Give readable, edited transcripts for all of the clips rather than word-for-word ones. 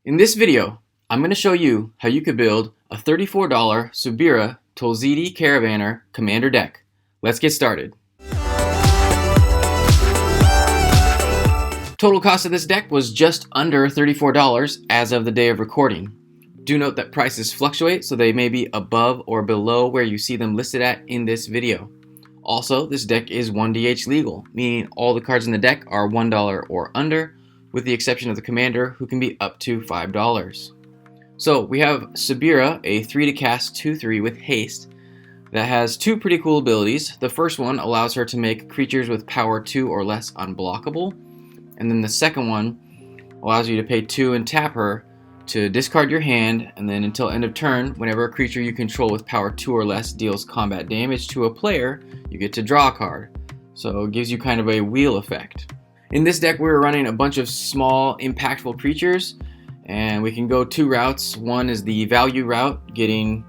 In this video, I'm going to show you how you could build a $34 Subira Tulzidi Caravanner Commander deck. Let's get started. Total cost of this deck was just under $34 as of the day of recording. Do note that prices fluctuate, so they may be above or below where you see them listed at in this video. Also, this deck is 1DH legal, meaning all the cards in the deck are $1 or under, with the exception of the commander, who can be up to $5. So we have Subira, a 3 to cast 2/3 with haste, that has two pretty cool abilities. The first one allows her to make creatures with power 2 or less unblockable, and then the second one allows you to pay 2 and tap her to discard your hand, and then until end of turn, whenever a creature you control with power 2 or less deals combat damage to a player, you get to draw a card. So it gives you kind of a wheel effect. In this deck, we're running a bunch of small, impactful creatures, and we can go two routes. One is the value route, getting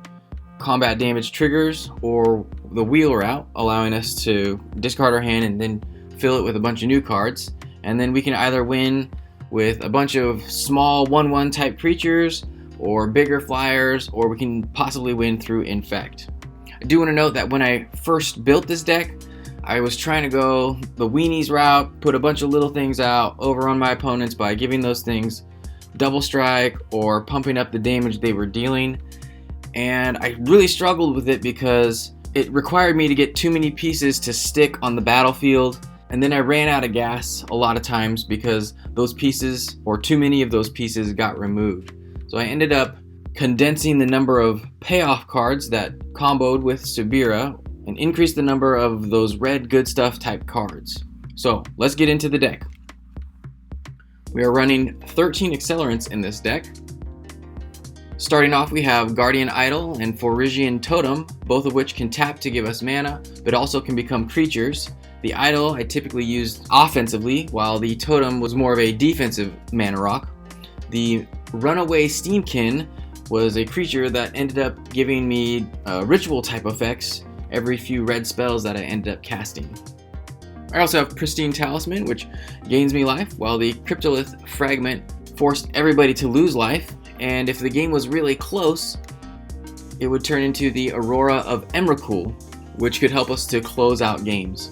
combat damage triggers, or the wheel route, allowing us to discard our hand and then fill it with a bunch of new cards. And then we can either win with a bunch of small 1/1 type creatures, or bigger flyers, or we can possibly win through Infect. I do want to note that when I first built this deck, I was trying to go the weenies route, put a bunch of little things out, overrun my opponents by giving those things double strike or pumping up the damage they were dealing. And I really struggled with it because it required me to get too many pieces to stick on the battlefield, and then I ran out of gas a lot of times because those pieces, or too many of those pieces, got removed. So I ended up condensing the number of payoff cards that comboed with Subira and increased the number of those red good stuff type cards. So let's get into the deck. We are running 13 Accelerants in this deck. Starting off, we have Guardian Idol and Phorigian Totem, both of which can tap to give us mana, but also can become creatures. The Idol I typically used offensively, while the Totem was more of a defensive mana rock. The Runaway Steamkin was a creature that ended up giving me ritual type effects every few red spells that I ended up casting. I also have Pristine Talisman, which gains me life, while the Cryptolith Fragment forced everybody to lose life, and if the game was really close, it would turn into the Aurora of Emrakul, which could help us to close out games.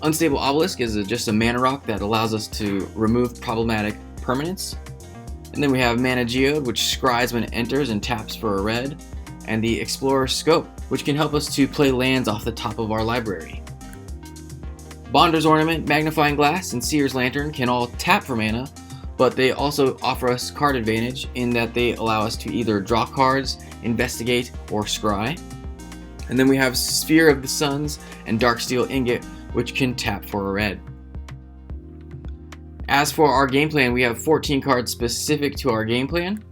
Unstable Obelisk is just a mana rock that allows us to remove problematic permanents. And then we have Mana Geode, which scries when it enters and taps for a red, and the Explorer's Scope, which can help us to play lands off the top of our library. Bonder's Ornament, Magnifying Glass, and Seer's Lantern can all tap for mana, but they also offer us card advantage in that they allow us to either draw cards, investigate, or scry. And then we have Sphere of the Suns and Darksteel Ingot, which can tap for a red. As for our game plan, we have 14 cards specific to our game plan.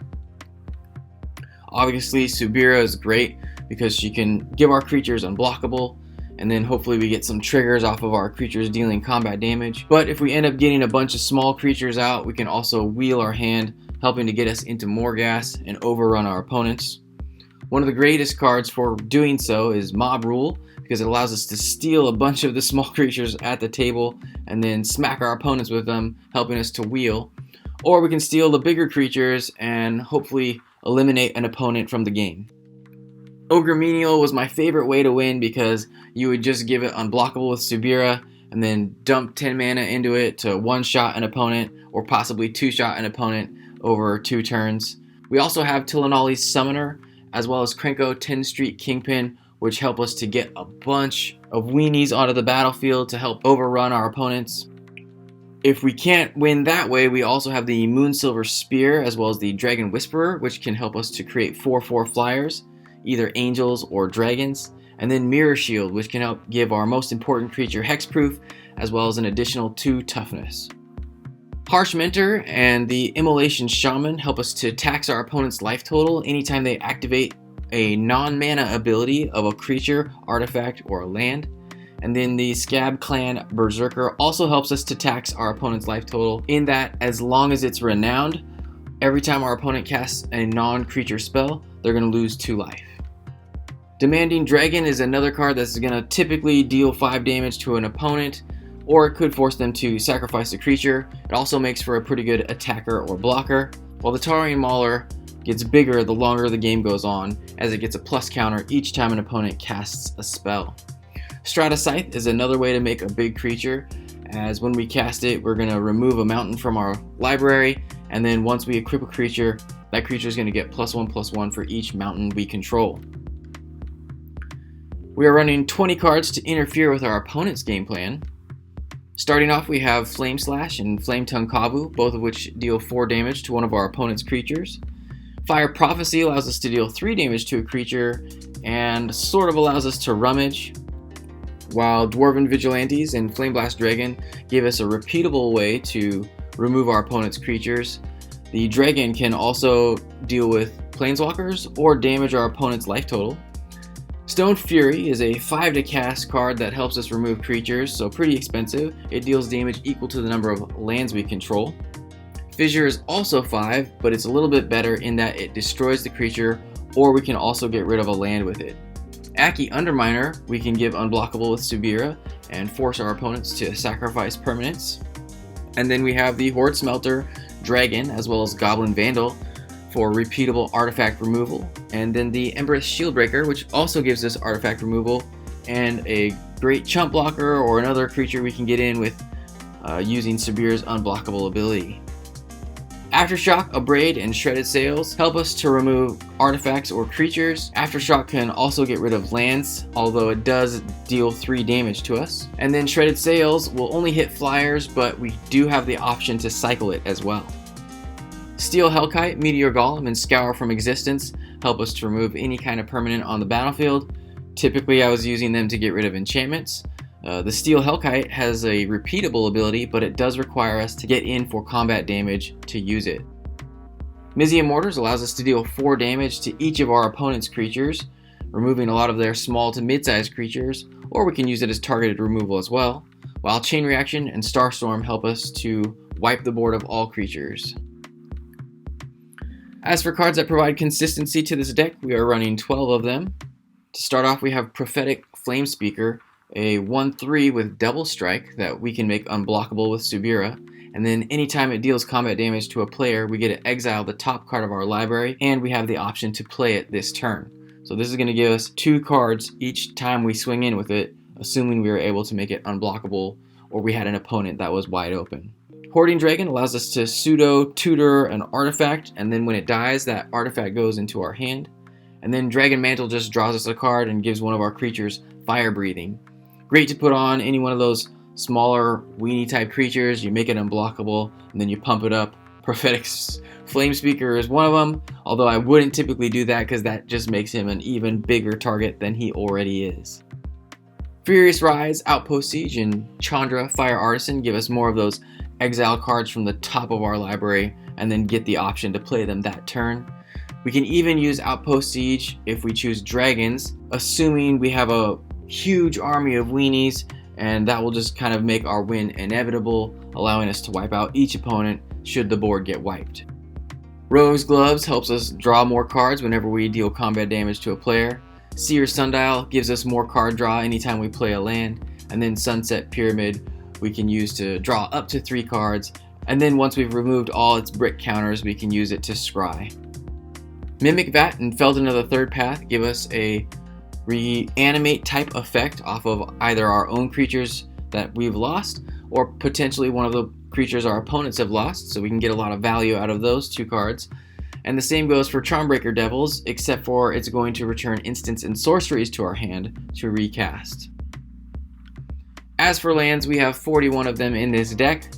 Obviously, Subira is great because she can give our creatures unblockable, and then hopefully we get some triggers off of our creatures dealing combat damage. But if we end up getting a bunch of small creatures out, we can also wheel our hand, helping to get us into more gas and overrun our opponents. One of the greatest cards for doing so is Mob Rule, because it allows us to steal a bunch of the small creatures at the table and then smack our opponents with them, helping us to wheel. Or we can steal the bigger creatures and hopefully eliminate an opponent from the game. Ogre Menial was my favorite way to win because you would just give it unblockable with Subira and then dump 10 mana into it to one-shot an opponent or possibly two-shot an opponent over 2 turns. We also have Tilanali's Summoner as well as Krenko 10 Street Kingpin, which help us to get a bunch of weenies onto the battlefield to help overrun our opponents. If we can't win that way, we also have the Moonsilver Spear as well as the Dragon Whisperer, which can help us to create 4/4 flyers, either angels or dragons, and then Mirror Shield, which can help give our most important creature hexproof as well as an additional 2 toughness. Harsh Mentor and the Immolation Shaman help us to tax our opponent's life total anytime they activate a non-mana ability of a creature, artifact, or a land. And then the Scab Clan Berserker also helps us to tax our opponent's life total in that as long as it's renowned, every time our opponent casts a non-creature spell, they're going to lose 2 life. Demanding Dragon is another card that's going to typically deal 5 damage to an opponent, or it could force them to sacrifice a creature. It also makes for a pretty good attacker or blocker. while the Taurian Mauler gets bigger the longer the game goes on, as it gets a plus counter each time an opponent casts a spell. Strata Scythe is another way to make a big creature, as when we cast it, we're going to remove a mountain from our library, and then once we equip a creature, that creature is going to get +1/+1 for each mountain we control. We are running 20 cards to interfere with our opponent's game plan. Starting off, we have Flame Slash and Flame Tongue Kavu, both of which deal 4 damage to one of our opponent's creatures. Fire Prophecy allows us to deal 3 damage to a creature and sort of allows us to rummage, while Dwarven Vigilantes and Flame Blast Dragon give us a repeatable way to remove our opponent's creatures. The Dragon can also deal with Planeswalkers or damage our opponent's life total. Stone Fury is a 5 to cast card that helps us remove creatures, so pretty expensive. It deals damage equal to the number of lands we control. Fissure is also 5, but it's a little bit better in that it destroys the creature, or we can also get rid of a land with it. Aki Underminer, we can give unblockable with Subira and force our opponents to sacrifice permanents. And then we have the Horde Smelter Dragon, as well as Goblin Vandal for repeatable artifact removal. And then the Empress Shieldbreaker, which also gives us artifact removal, and a great chump blocker or another creature we can get in with using Subira's unblockable ability. Aftershock, Abrade, and Shredded Sails help us to remove artifacts or creatures. Aftershock can also get rid of lands, although it does deal 3 damage to us. And then Shredded Sails will only hit flyers, but we do have the option to cycle it as well. Steel Hellkite, Meteor Golem, and Scour from Existence help us to remove any kind of permanent on the battlefield. Typically I was using them to get rid of enchantments. The Steel Hellkite has a repeatable ability, but it does require us to get in for combat damage to use it. Mizium Mortars allows us to deal 4 damage to each of our opponent's creatures, removing a lot of their small to mid-sized creatures, or we can use it as targeted removal as well, while Chain Reaction and Starstorm help us to wipe the board of all creatures. As for cards that provide consistency to this deck, we are running 12 of them. To start off, we have Prophetic Flame Speaker, a 1/3 with double strike that we can make unblockable with Subira, and then anytime it deals combat damage to a player, we get to exile the top card of our library, and we have the option to play it this turn. So this is going to give us 2 cards each time we swing in with it, assuming we were able to make it unblockable or we had an opponent that was wide open. Hoarding Dragon allows us to pseudo tutor an artifact, and then when it dies, that artifact goes into our hand. And then Dragon Mantle just draws us a card and gives one of our creatures Fire Breathing. Great to put on any one of those smaller weenie type creatures. You make it unblockable and then you pump it up. Prophetic Flame Speaker is one of them, although I wouldn't typically do that because that just makes him an even bigger target than he already is. Furious Rise, Outpost Siege, and Chandra Fire Artisan give us more of those exile cards from the top of our library and then get the option to play them that turn. We can even use Outpost Siege if we choose dragons, assuming we have a huge army of weenies, and that will just kind of make our win inevitable, allowing us to wipe out each opponent should the board get wiped. Rose Gloves helps us draw more cards whenever we deal combat damage to a player. Seer Sundial gives us more card draw anytime we play a land, and then Sunset Pyramid we can use to draw up to 3 cards, and then once we've removed all its brick counters, we can use it to scry. Mimic Vat and Felden of the Third Path give us a reanimate type effect off of either our own creatures that we've lost or potentially one of the creatures our opponents have lost, so we can get a lot of value out of those 2 cards. And the same goes for Charmbreaker Devils, except for it's going to return instants and sorceries to our hand to recast. As for lands, we have 41 of them in this deck.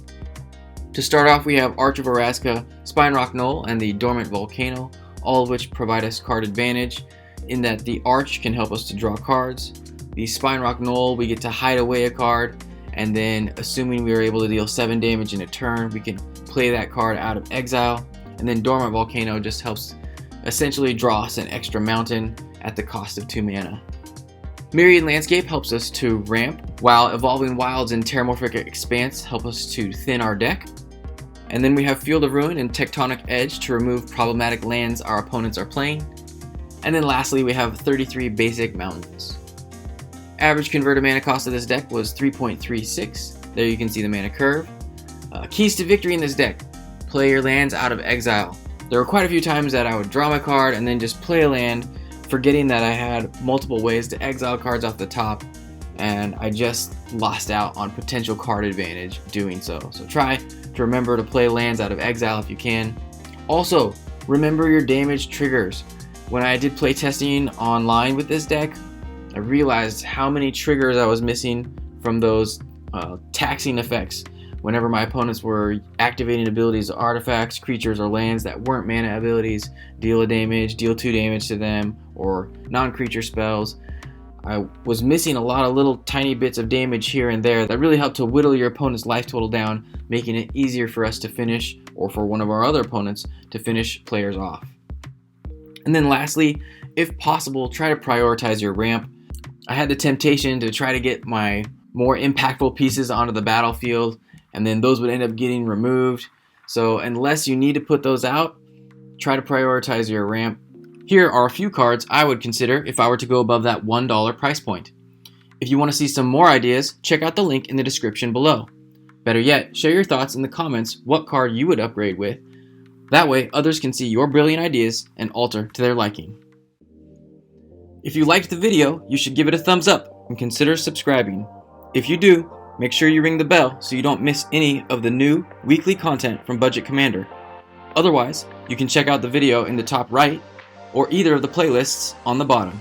To start off, we have Arch of Araska, Spinerock Knoll, and the Dormant Volcano, all of which provide us card advantage, in that the Arch can help us to draw cards. The Spinerock Knoll, we get to hide away a card, and then assuming we are able to deal 7 damage in a turn, we can play that card out of exile. And then Dormant Volcano just helps essentially draw us an extra mountain at the cost of 2 mana. Myriad Landscape helps us to ramp, while Evolving Wilds and Terramorphic Expanse help us to thin our deck. And then we have Field of Ruin and Tectonic Edge to remove problematic lands our opponents are playing. And then lastly, we have 33 basic mountains. Average converted mana cost of this deck was 3.36. There you can see the mana curve. Keys to victory in this deck: play your lands out of exile, There were quite a few times that I would draw my card and then just play a land, forgetting that I had multiple ways to exile cards off the top, and I just lost out on potential card advantage doing so. So try to remember to play lands out of exile if you can. Also, remember your damage triggers. When I did play testing online with this deck, I realized how many triggers I was missing from those taxing effects whenever my opponents were activating abilities, artifacts, creatures, or lands that weren't mana abilities, deal 2 damage to them, or non-creature spells. I was missing a lot of little tiny bits of damage here and there that really helped to whittle your opponent's life total down, making it easier for us to finish, or for one of our other opponents to finish players off. And then lastly, if possible, try to prioritize your ramp. I had the temptation to try to get my more impactful pieces onto the battlefield, and then those would end up getting removed. So unless you need to put those out, try to prioritize your ramp. Here are a few cards I would consider if I were to go above that $1 price point. If you want to see some more ideas, check out the link in the description below. Better yet, share your thoughts in the comments what card you would upgrade with. That way, others can see your brilliant ideas and alter to their liking. If you liked the video, you should give it a thumbs up and consider subscribing. If you do, make sure you ring the bell so you don't miss any of the new weekly content from Budget Commander. Otherwise, you can check out the video in the top right or either of the playlists on the bottom.